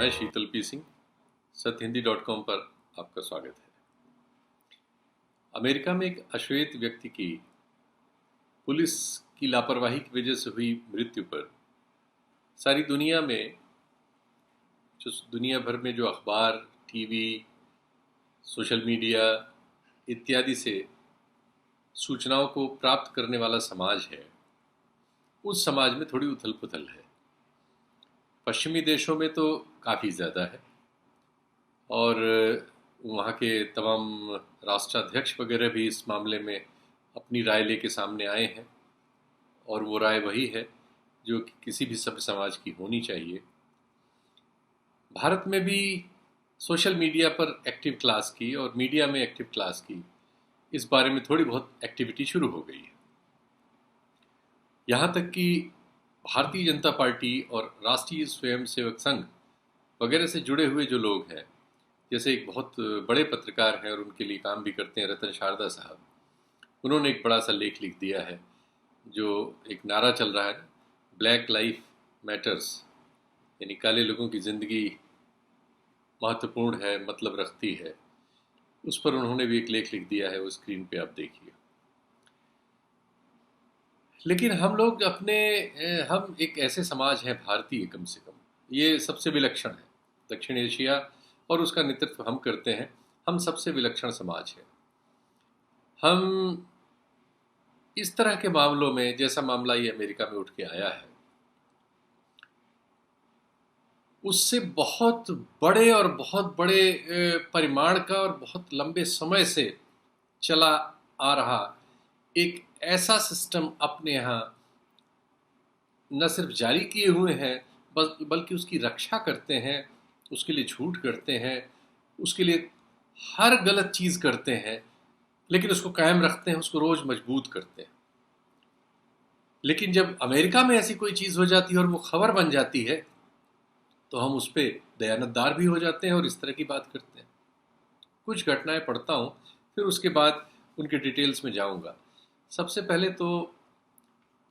मैं शीतल पी सिंह, सतहिंदी.com पर आपका स्वागत है। अमेरिका में एक अश्वेत व्यक्ति की पुलिस की लापरवाही की वजह से हुई मृत्यु पर सारी दुनिया में, जो दुनिया भर में जो अखबार, टीवी, सोशल मीडिया इत्यादि से सूचनाओं को प्राप्त करने वाला समाज है, उस समाज में थोड़ी उथल पुथल है। पश्चिमी देशों में तो काफ़ी ज़्यादा है और वहाँ के तमाम राष्ट्राध्यक्ष वगैरह भी इस मामले में अपनी राय लेके सामने आए हैं और वो राय वही है जो कि किसी भी सभ्य समाज की होनी चाहिए। भारत में भी सोशल मीडिया पर एक्टिव क्लास की और मीडिया में एक्टिव क्लास की इस बारे में थोड़ी बहुत एक्टिविटी शुरू हो गई है। यहाँ तक कि भारतीय जनता पार्टी और राष्ट्रीय स्वयंसेवक संघ वगैरह से जुड़े हुए जो लोग हैं, जैसे एक बहुत बड़े पत्रकार हैं और उनके लिए काम भी करते हैं, रतन शारदा साहब, उन्होंने एक बड़ा सा लेख लिख दिया है जो एक नारा चल रहा है, ब्लैक लाइफ मैटर्स, यानी काले लोगों की ज़िंदगी महत्वपूर्ण है, मतलब रखती है। उस पर उन्होंने भी एक लेख लिख दिया है, वो स्क्रीन पे आप देखिए। लेकिन हम एक ऐसे समाज हैं, भारतीय कम से कम, ये सबसे विलक्षण है। दक्षिण एशिया और उसका नेतृत्व हम करते हैं। हम सबसे विलक्षण समाज है। हम इस तरह के मामलों में, जैसा मामला ये अमेरिका में उठ के आया है, उससे बहुत बड़े और बहुत बड़े परिमाण का और बहुत लंबे समय से चला आ रहा एक ऐसा सिस्टम अपने यहाँ न सिर्फ जारी किए हुए हैं, बल्कि उसकी रक्षा करते हैं, उसके लिए झूठ करते हैं, उसके लिए हर गलत चीज़ करते हैं, लेकिन उसको कायम रखते हैं, उसको रोज़ मजबूत करते हैं। लेकिन जब अमेरिका में ऐसी कोई चीज़ हो जाती है और वो खबर बन जाती है, तो हम उस पर दयानतदार भी हो जाते हैं और इस तरह की बात करते हैं। कुछ घटनाएं पढ़ता हूँ, फिर उसके बाद उनके डिटेल्स में जाऊँगा। सबसे पहले तो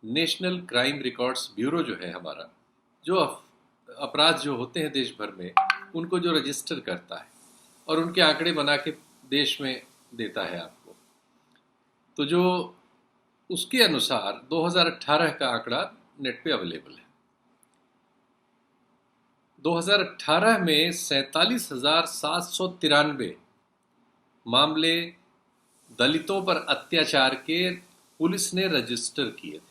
नेशनल क्राइम रिकॉर्ड्स ब्यूरो जो है हमारा, जो अपराध जो होते हैं देश भर में, उनको जो रजिस्टर करता है और उनके आंकड़े बना के देश में देता है आपको, तो जो उसके अनुसार 2018 का आंकड़ा नेट पे अवेलेबल है। 2018 में 47,793 मामले दलितों पर अत्याचार के पुलिस ने रजिस्टर किए थे।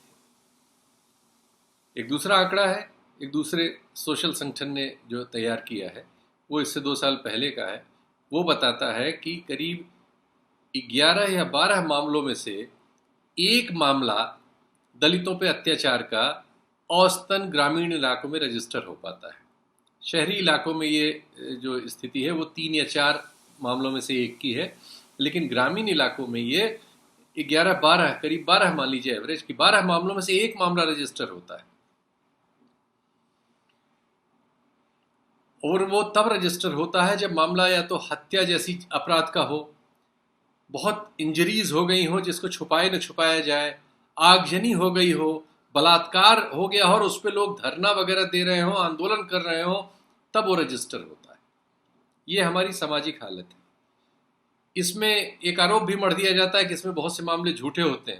एक दूसरा आंकड़ा है, एक दूसरे सोशल संगठन ने जो तैयार किया है, वो इससे 2 साल पहले का है। वो बताता है कि करीब 11 या 12 मामलों में से एक मामला दलितों पे अत्याचार का औसतन ग्रामीण इलाकों में रजिस्टर हो पाता है। शहरी इलाकों में ये जो स्थिति है वो 3 या 4 मामलों में से एक की है, लेकिन ग्रामीण इलाकों में ये 11-12, करीब 12 मान लीजिए एवरेज की 12 मामलों में से एक मामला रजिस्टर होता है। और वो तब रजिस्टर होता है जब मामला या तो हत्या जैसी अपराध का हो, बहुत इंजरीज हो गई हो जिसको छुपाए न छुपाया जाए, आगजनी हो गई हो, बलात्कार हो गया हो और उस पर लोग धरना वगैरह दे रहे हो, आंदोलन कर रहे हो, तब वो रजिस्टर होता है। ये हमारी सामाजिक हालत है। इसमें एक आरोप भी मढ़ दिया जाता है कि इसमें बहुत से मामले झूठे होते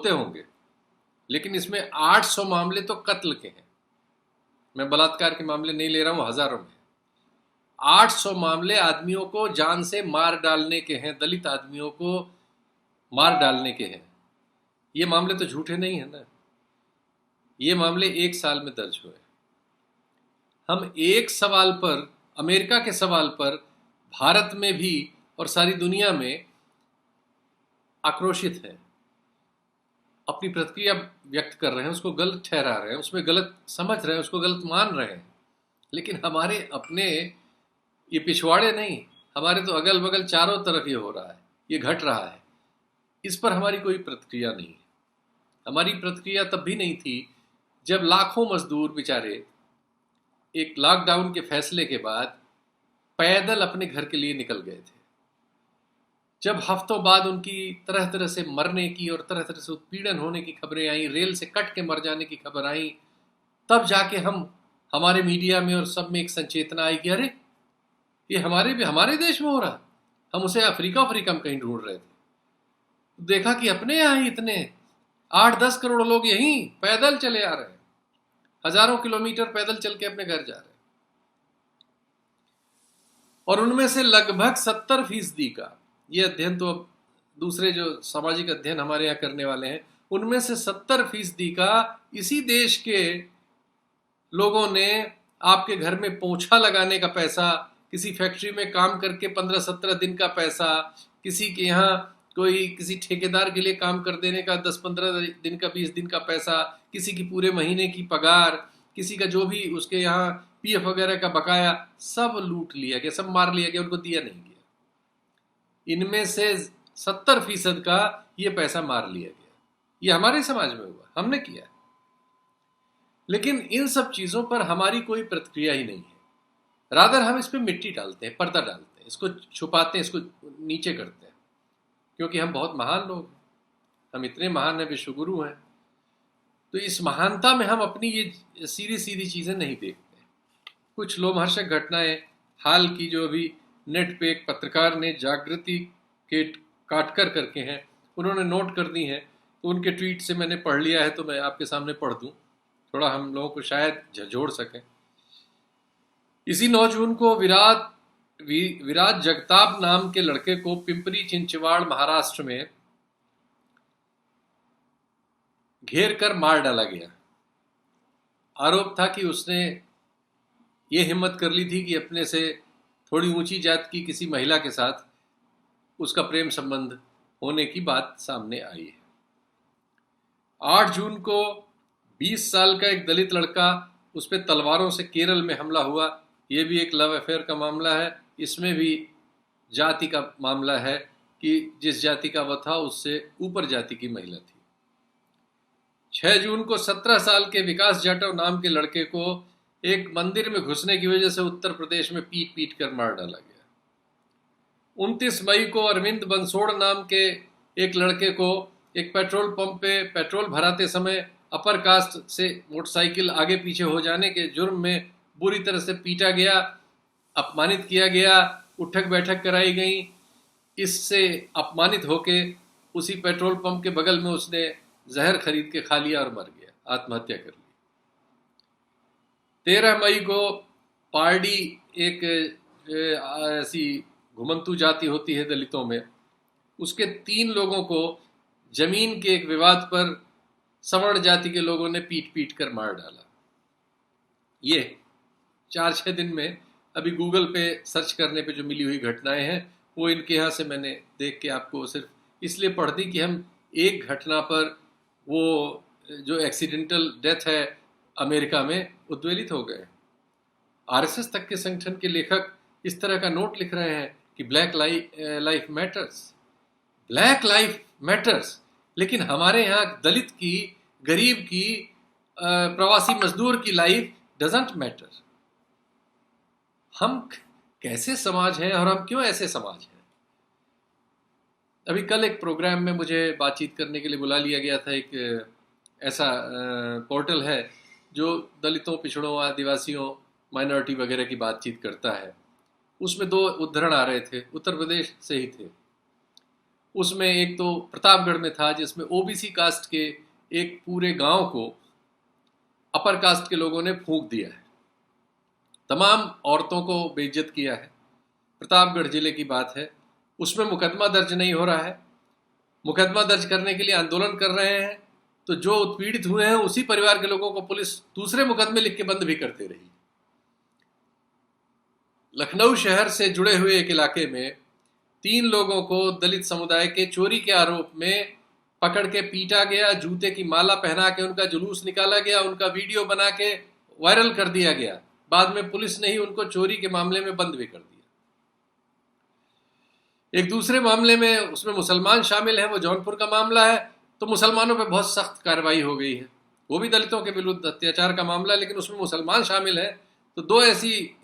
होंगे, लेकिन इसमें 800 मामले तो कत्ल के हैं। मैं बलात्कार के मामले नहीं ले रहा हूँ, हजारों में। 800 मामले आदमियों को जान से मार डालने के हैं, दलित आदमियों को मार डालने के हैं। ये मामले तो झूठे नहीं है ना। ये मामले 1 साल में दर्ज हुए। हम एक सवाल पर, अमेरिका के सवाल पर, भारत में भी और सारी दुनिया में आक्रोशित हैं, अपनी प्रतिक्रिया व्यक्त कर रहे हैं, उसको गलत ठहरा रहे हैं, उसमें गलत समझ रहे हैं, उसको गलत मान रहे हैं। लेकिन हमारे अपने ये पिछवाड़े नहीं, हमारे तो अगल बगल चारों तरफ ये हो रहा है, ये घट रहा है। इस पर हमारी कोई प्रतिक्रिया नहीं है। हमारी प्रतिक्रिया तब भी नहीं थी जब लाखों मजदूर बेचारे एक लॉकडाउन के फैसले के बाद पैदल अपने घर के लिए निकल गए थे। जब हफ्तों बाद उनकी तरह तरह से मरने की और तरह तरह से उत्पीड़न होने की खबरें आई, रेल से कट के मर जाने की खबर आई, तब जाके हमारे मीडिया में और सब में एक संचेतना आई कि अरे ये हमारे देश में हो रहा है। हम उसे अफ्रीका में कहीं ढूंढ रहे थे, देखा कि अपने यहाँ ही इतने 8-10 करोड़ लोग यहीं पैदल चले आ रहे हैं, हजारों किलोमीटर पैदल चल के अपने घर जा रहे हैं। और उनमें से लगभग 70% का, ये अध्ययन तो अब दूसरे जो सामाजिक अध्ययन हमारे यहाँ करने वाले हैं, उनमें से 70% का इसी देश के लोगों ने आपके घर में पोंछा लगाने का पैसा, किसी फैक्ट्री में काम करके 15-17 दिन का पैसा, किसी के यहाँ कोई किसी ठेकेदार के लिए काम कर देने का 10-15 दिन का 20 दिन का पैसा, किसी की पूरे महीने की पगार, किसी का जो भी उसके यहाँ पीएफ वगैरह का बकाया, सब लूट लिया गया, सब मार लिया गया, उनको दिया नहीं गया। इनमें से 70% का ये पैसा मार लिया गया। ये हमारे समाज में हुआ, हमने किया। लेकिन इन सब चीजों पर हमारी कोई प्रतिक्रिया ही नहीं है। रादर हम इस पर मिट्टी डालते हैं, पर्दा डालते हैं, इसको छुपाते हैं, इसको नीचे करते हैं, क्योंकि हम बहुत महान लोग हैं, हम इतने महान हैं, विश्वगुरु हैं। तो इस महानता में हम अपनी ये सीधी सीधी चीजें नहीं देखते। कुछ लोमहर्षक घटनाएं हाल की जो अभी नेट पे एक पत्रकार ने जागृति के काटकर करके हैं, उन्होंने नोट कर दी हैं, तो उनके ट्वीट से मैंने पढ़ लिया है, तो मैं आपके सामने पढ़ दूं, थोड़ा हम लोगों को शायद झंझोड़ सकें। इसी 9 जून को विराज जगताप नाम के लड़के को पिंपरी चिंचवाड़ महाराष्ट्र में घेर कर मार डाला गया। आरोप था कि उसने ये हिम्मत कर ली थी कि अपने से थोड़ी ऊंची जात की किसी महिला के साथ उसका प्रेम संबंध होने की बात सामने आई है। 8 जून को 20 साल का एक दलित लड़का, उस पर तलवारों से केरल में हमला हुआ। ये भी एक लव अफेयर का मामला है। इसमें भी जाति का मामला है कि जिस जाति का वह था उससे ऊपर जाति की महिला थी। 6 जून को 17 साल के विकास जाटव नाम के लड़के को एक मंदिर में घुसने की वजह से उत्तर प्रदेश में पीट पीट कर मार डाला गया। 29 मई को अरविंद बंसोड़ नाम के एक लड़के को एक पेट्रोल पंप पे पेट्रोल भराते समय अपर कास्ट से मोटरसाइकिल आगे पीछे हो जाने के जुर्म में बुरी तरह से पीटा गया, अपमानित किया गया, उठक बैठक कराई गई। इससे अपमानित होके उसी पेट्रोल पंप के बगल में उसने जहर खरीद के खा लिया और मर गया, आत्महत्या कर ली। 13 मई को पारडी, एक ऐसी घुमंतू जाति होती है दलितों में, उसके 3 लोगों को जमीन के एक विवाद पर सवर्ण जाति के लोगों ने पीट पीट कर मार डाला। ये 4-6 दिन में अभी गूगल पे सर्च करने पे जो मिली हुई घटनाएं हैं वो इनके यहाँ से मैंने देख के आपको सिर्फ इसलिए पढ़ दी कि हम एक घटना पर, वो जो एक्सीडेंटल डेथ है अमेरिका में, उद्वेलित हो गए। आरएसएस तक के संगठन के लेखक इस तरह का नोट लिख रहे हैं कि black life matters, black life matters, लेकिन हमारे यहाँ दलित की, गरीब की, प्रवासी मजदूर की लाइफ डजंट मैटर। हम कैसे समाज हैं और हम क्यों ऐसे समाज हैं? अभी कल एक प्रोग्राम में मुझे बातचीत करने के लिए बुला लिया गया था। एक ऐसा पोर्टल है जो दलितों, पिछड़ों, आदिवासियों, माइनॉरिटी वगैरह की बातचीत करता है। उसमें 2 उद्धरण आ रहे थे, उत्तर प्रदेश से ही थे। उसमें एक तो प्रतापगढ़ में था जिसमें ओबीसी कास्ट के एक पूरे गांव को अपर कास्ट के लोगों ने फूंक दिया है, तमाम औरतों को बेइज्जत किया है। प्रतापगढ़ जिले की बात है। उसमें मुकदमा दर्ज नहीं हो रहा है। मुकदमा दर्ज करने के लिए आंदोलन कर रहे हैं, तो जो उत्पीड़ित हुए हैं उसी परिवार के लोगों को पुलिस दूसरे मुकदमे लिख के बंद भी करते रही। लखनऊ शहर से जुड़े हुए एक इलाके में 3 लोगों को दलित समुदाय के चोरी के आरोप में पकड़ के पीटा गया, जूते की माला पहना के उनका जुलूस निकाला गया, उनका वीडियो बना के वायरल कर दिया गया। बाद में पुलिस ने ही उनको चोरी के मामले में बंद भी कर दिया। एक दूसरे मामले में, उसमें मुसलमान शामिल हैं, वो जौनपुर का मामला है, तो मुसलमानों पर बहुत सख्त कार्रवाई हो गई है। वो भी दलितों के विरुद्ध अत्याचार का मामला है, लेकिन उसमें मुसलमान शामिल हैं। तो 2 ऐसी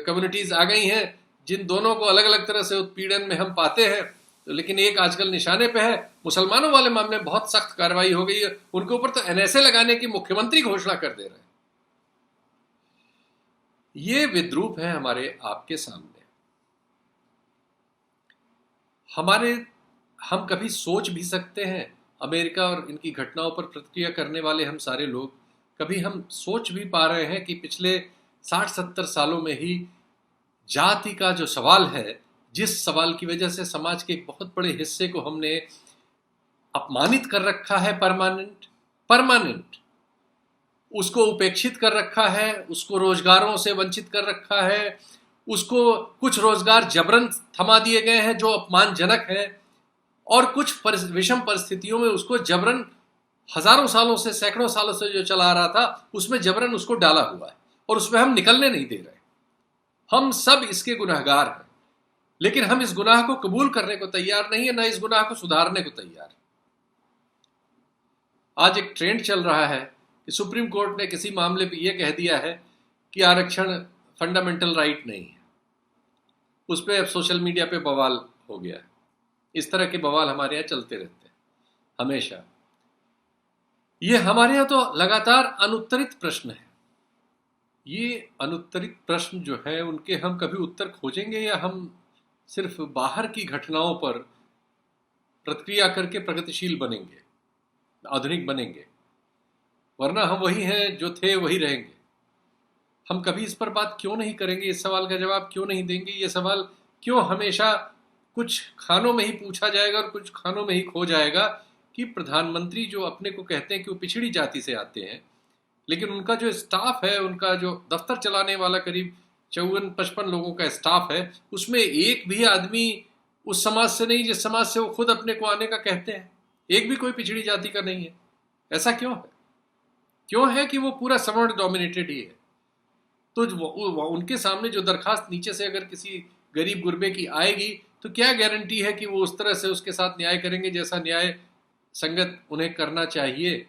कम्युनिटीज आ गई हैं जिन दोनों को अलग अलग तरह से उत्पीड़न में हम पाते हैं। तो लेकिन एक आजकल निशाने पे है, मुसलमानों वाले मामले में बहुत सख्त कार्रवाई हो गई है, उनके ऊपर तो एनएसए लगाने की मुख्यमंत्री घोषणा कर दे रहे हैं। ये विद्रूप है हमारे आपके सामने। हम कभी सोच भी सकते हैं, अमेरिका और इनकी घटनाओं पर प्रतिक्रिया करने वाले हम सारे लोग, कभी हम सोच भी पा रहे हैं कि पिछले 60-70 सालों में ही जाति का जो सवाल है, जिस सवाल की वजह से समाज के एक बहुत बड़े हिस्से को हमने अपमानित कर रखा है, परमानेंट उसको उपेक्षित कर रखा है, उसको रोजगारों से वंचित कर रखा है, उसको कुछ रोजगार जबरन थमा दिए गए हैं जो अपमानजनक है, और कुछ विषम परिस्थितियों में उसको जबरन हजारों सालों से, सैकड़ों सालों से जो चला आ रहा था उसमें जबरन उसको डाला हुआ है और उसमें हम निकलने नहीं दे रहे। हम सब इसके गुनहगार हैं, लेकिन हम इस गुनाह को कबूल करने को तैयार नहीं है, ना इस गुनाह को सुधारने को तैयार। आज एक ट्रेंड चल रहा है कि सुप्रीम कोर्ट ने किसी मामले पे यह कह दिया है कि आरक्षण फंडामेंटल राइट नहीं है। उस पर अब सोशल मीडिया पे बवाल हो गया है। इस तरह के बवाल हमारे यहाँ चलते रहते हैं हमेशा। ये हमारे यहाँ तो लगातार अनुत्तरित प्रश्न है। ये अनुत्तरित प्रश्न जो है उनके हम कभी उत्तर खोजेंगे या हम सिर्फ बाहर की घटनाओं पर प्रतिक्रिया करके प्रगतिशील बनेंगे, आधुनिक बनेंगे? वरना हम वही हैं जो थे, वही रहेंगे। हम कभी इस पर बात क्यों नहीं करेंगे? इस सवाल का जवाब क्यों नहीं देंगे? ये सवाल क्यों हमेशा कुछ खानों में ही पूछा जाएगा और कुछ खानों में ही खो जाएगा कि प्रधानमंत्री जो अपने को कहते हैं कि वो पिछड़ी जाति से आते हैं, लेकिन उनका जो स्टाफ है, उनका जो दफ्तर चलाने वाला करीब 54-55 लोगों का स्टाफ है, उसमें एक भी आदमी उस समाज से नहीं जिस समाज से वो खुद अपने को आने का कहते हैं। एक भी कोई पिछड़ी जाति का नहीं है। ऐसा क्यों है? क्यों है कि वो पूरा सवर्ण डोमिनेटेड ही है? तो उनके सामने जो दरखास्त नीचे से अगर किसी गरीब गुरबे की आएगी तो क्या गारंटी है कि वो उस तरह से उसके साथ न्याय करेंगे जैसा न्याय संगत उन्हें करना चाहिए?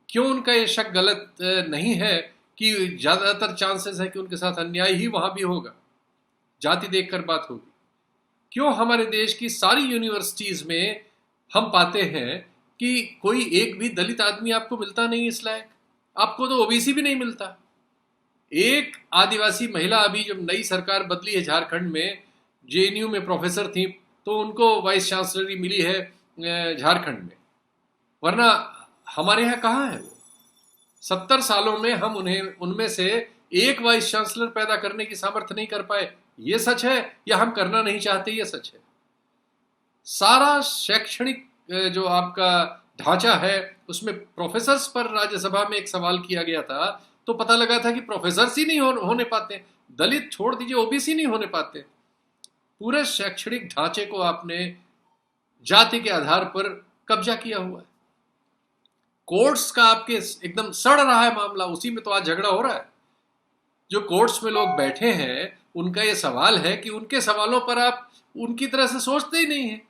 क्यों उनका ये शक गलत नहीं है कि ज्यादातर चांसेस है कि उनके साथ अन्याय ही वहां भी होगा, जाति देखकर बात होगी? क्यों हमारे देश की सारी यूनिवर्सिटीज में हम पाते हैं कि कोई एक भी दलित आदमी आपको मिलता नहीं इस लायक? आपको तो ओबीसी भी नहीं मिलता। एक आदिवासी महिला अभी जब नई सरकार बदली है झारखंड में, जेएनयू में प्रोफेसर थी, तो उनको वाइस चांसलरी मिली है झारखंड में, वरना हमारे यहाँ कहाँ है वो? 70 सालों में हम उनमें से एक वाइस चांसलर पैदा करने की सामर्थ्य नहीं कर पाए। ये सच है या हम करना नहीं चाहते? ये सच है। सारा शैक्षणिक जो आपका ढांचा है उसमें प्रोफेसर्स पर राज्यसभा में एक सवाल किया गया था तो पता लगा था कि प्रोफेसर्स ही नहीं होने पाते, दलित छोड़ दीजिए, ओबीसी नहीं होने पाते। पूरे शैक्षणिक ढांचे को आपने जाति के आधार पर कब्जा किया हुआ है। कोर्ट्स का आपके एकदम सड़ रहा है मामला, उसी में तो आज झगड़ा हो रहा है। जो कोर्ट्स में लोग बैठे हैं उनका ये सवाल है कि उनके सवालों पर आप उनकी तरह से सोचते ही नहीं है,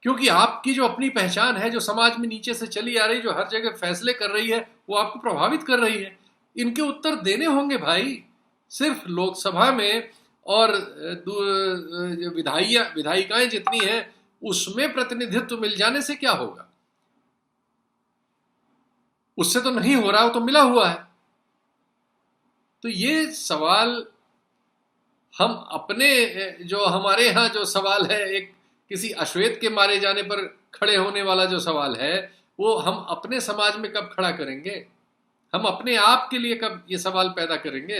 क्योंकि आपकी जो अपनी पहचान है, जो समाज में नीचे से चली आ रही, जो हर जगह फैसले कर रही है, वो आपको प्रभावित कर रही है। इनके उत्तर देने होंगे भाई। सिर्फ लोकसभा में और विधायिकाएं जितनी हैं उसमें प्रतिनिधित्व मिल जाने से क्या होगा? उससे तो नहीं हो रहा, वो तो मिला हुआ है। तो ये सवाल हम अपने, जो हमारे यहाँ जो सवाल है, एक किसी अश्वेत के मारे जाने पर खड़े होने वाला जो सवाल है, वो हम अपने समाज में कब खड़ा करेंगे? हम अपने आप के लिए कब ये सवाल पैदा करेंगे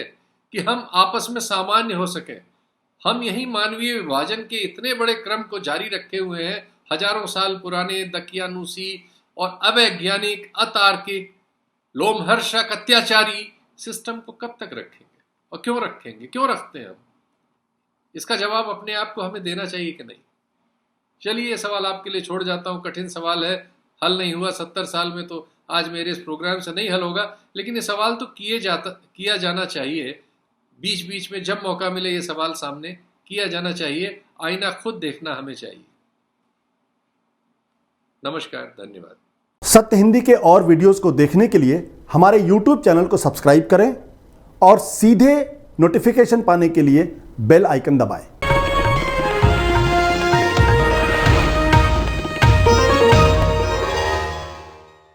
कि हम आपस में सामान्य हो सके? हम यही मानवीय विभाजन के इतने बड़े क्रम को जारी रखे हुए हैं, हजारों साल पुराने दकियानुसी और अवैज्ञानिक, अतार्किक, लोमहर्षक, अत्याचारी सिस्टम को कब तक रखेंगे और क्यों रखेंगे? क्यों रखते हैं हम? इसका जवाब अपने आप को हमें देना चाहिए कि नहीं? चलिए, ये सवाल आपके लिए छोड़ जाता हूं। कठिन सवाल है, हल नहीं हुआ 70 साल में, तो आज मेरे इस प्रोग्राम से नहीं हल होगा, लेकिन ये सवाल तो किया जाना चाहिए। बीच बीच में जब मौका मिले ये सवाल सामने किया जाना चाहिए। आईना खुद देखना हमें चाहिए। नमस्कार, धन्यवाद। सत्य हिंदी के और वीडियोस को देखने के लिए हमारे YouTube चैनल को सब्सक्राइब करें और सीधे नोटिफिकेशन पाने के लिए बेल आइकन दबाएं।